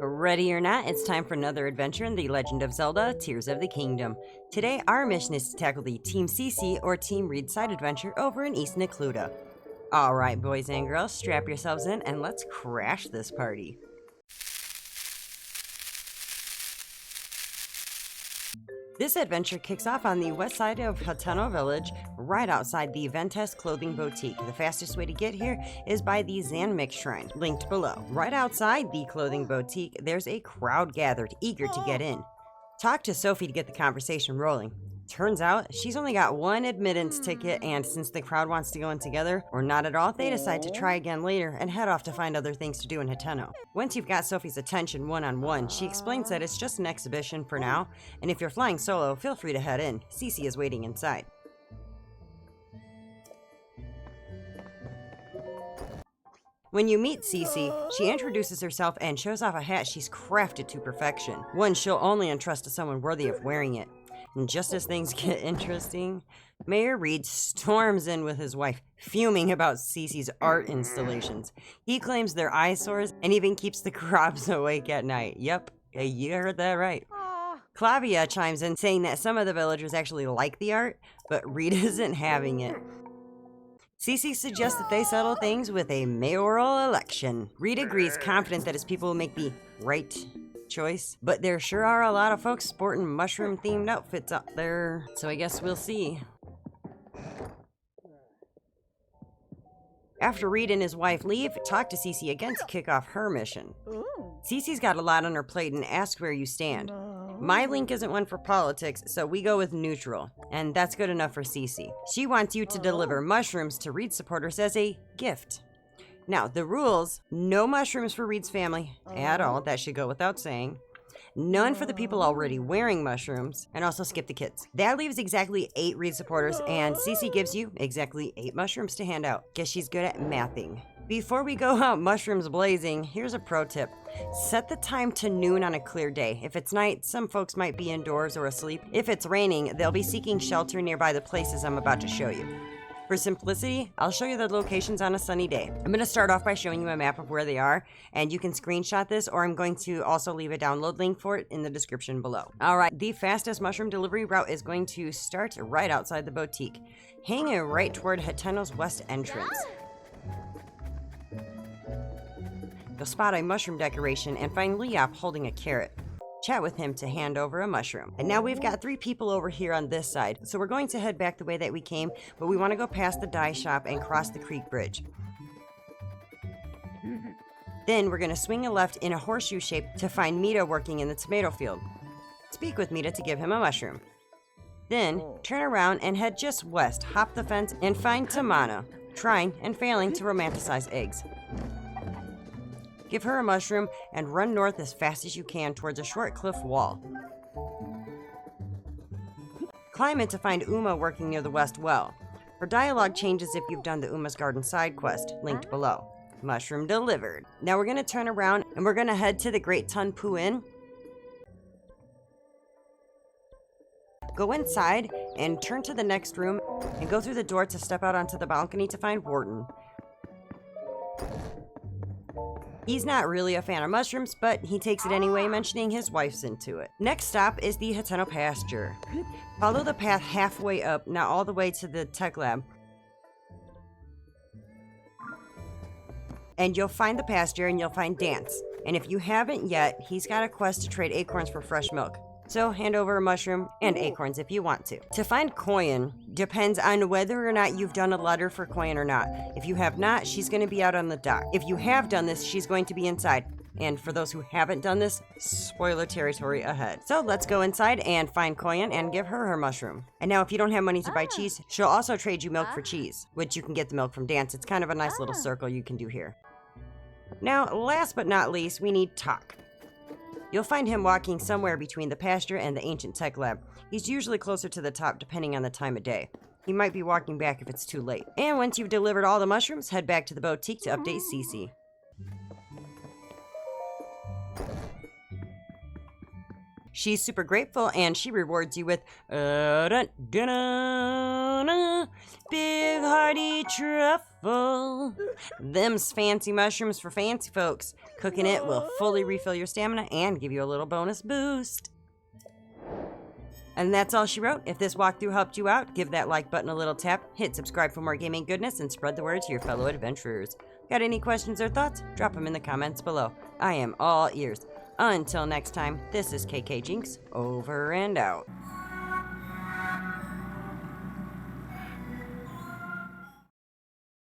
Ready or not, it's time for another adventure in The Legend of Zelda, Tears of the Kingdom. Today, our mission is to tackle the Team Cece or Team Reede side adventure over in East Necluda. Alright, boys and girls, strap yourselves in and let's crash this party. This adventure kicks off on the west side of Hateno village, right outside the Ventus clothing boutique. The fastest way to get here is by the Zanmik Shrine, linked below. Right outside the clothing boutique, there's a crowd gathered, eager to get in. Talk to Sophie to get the conversation rolling. Turns out, she's only got one admittance ticket, and since the crowd wants to go in together, or not at all, they decide to try again later and head off to find other things to do in Hateno. Once you've got Sophie's attention one-on-one, she explains that it's just an exhibition for now, and if you're flying solo, feel free to head in. Cece is waiting inside. When you meet Cece, she introduces herself and shows off a hat she's crafted to perfection, one she'll only entrust to someone worthy of wearing it. And just as things get interesting, Mayor Reede storms in with his wife, fuming about Cece's art installations. He claims they're eyesores and even keeps the crops awake at night. Yep, you heard that right. Clavia chimes in saying that some of the villagers actually like the art, but Reede isn't having it. Cece suggests that they settle things with a mayoral election. Reede agrees, confident that his people will make the right choice, but there sure are a lot of folks sporting mushroom-themed outfits out there, so I guess we'll see. After Reede and his wife leave, talk to Cece again to kick off her mission. Cece's got a lot on her plate and asks where you stand. My link isn't one for politics, so we go with neutral, and that's good enough for Cece. She wants you to deliver mushrooms to Reede supporters as a gift. Now, the rules: no mushrooms for Reede's family at all, that should go without saying. None for the people already wearing mushrooms, and also skip the kids. That leaves exactly 8 Reede supporters, and Cece gives you exactly 8 mushrooms to hand out. Guess she's good at mathing. Before we go out mushrooms blazing, here's a pro tip. Set the time to noon on a clear day. If it's night, some folks might be indoors or asleep. If it's raining, they'll be seeking shelter nearby the places I'm about to show you. For simplicity, I'll show you the locations on a sunny day. I'm going to start off by showing you a map of where they are, and you can screenshot this, or I'm going to also leave a download link for it in the description below. Alright, the fastest mushroom delivery route is going to start right outside the boutique, hanging right toward Hateno's west entrance. You'll spot a mushroom decoration and find Leop holding a carrot. Chat with him to hand over a mushroom. And now we've got 3 people over here on this side, so we're going to head back the way that we came, but we want to go past the dye shop and cross the creek bridge. Then we're going to swing a left in a horseshoe shape to find Mita working in the tomato field. Speak with Mita to give him a mushroom. Then turn around and head just west, hop the fence, and find Tamana, trying and failing to romanticize eggs. Give her a mushroom and run north as fast as you can towards a short cliff wall. Climb it to find Uma working near the west well. Her dialogue changes if you've done the Uma's Garden side quest, linked below. Mushroom delivered. Now we're going to turn around and we're going to head to the Great Tunpu Inn. Go inside and turn to the next room and go through the door to step out onto the balcony to find Wharton. He's not really a fan of mushrooms, but he takes it anyway, mentioning his wife's into it. Next stop is the Hateno pasture. Follow the path halfway up, not all the way to the tech lab. And you'll find the pasture and you'll find Dantz. And if you haven't yet, he's got a quest to trade acorns for fresh milk. So hand over a mushroom and acorns if you want to. To find Koyin depends on whether or not you've done a letter for Koyin or not. If you have not, she's going to be out on the dock. If you have done this, she's going to be inside. And for those who haven't done this, spoiler territory ahead. So let's go inside and find Koyin and give her her mushroom. And now if you don't have money to buy cheese, she'll also trade you milk for cheese, which you can get the milk from Dantz. It's kind of a nice little circle you can do here. Now, last but not least, we need Talk. You'll find him walking somewhere between the pasture and the ancient tech lab. He's usually closer to the top depending on the time of day. He might be walking back if it's too late. And once you've delivered all the mushrooms, head back to the boutique to update Cece. She's super grateful, and she rewards you with big hearty truffle. Them's fancy mushrooms for fancy folks. Cooking it will fully refill your stamina and give you a little bonus boost. And that's all she wrote. If this walkthrough helped you out, give that like button a little tap, hit subscribe for more gaming goodness, and spread the word to your fellow adventurers. Got any questions or thoughts? Drop them in the comments below. I am all ears. Until next time, this is KKJinxx, over and out.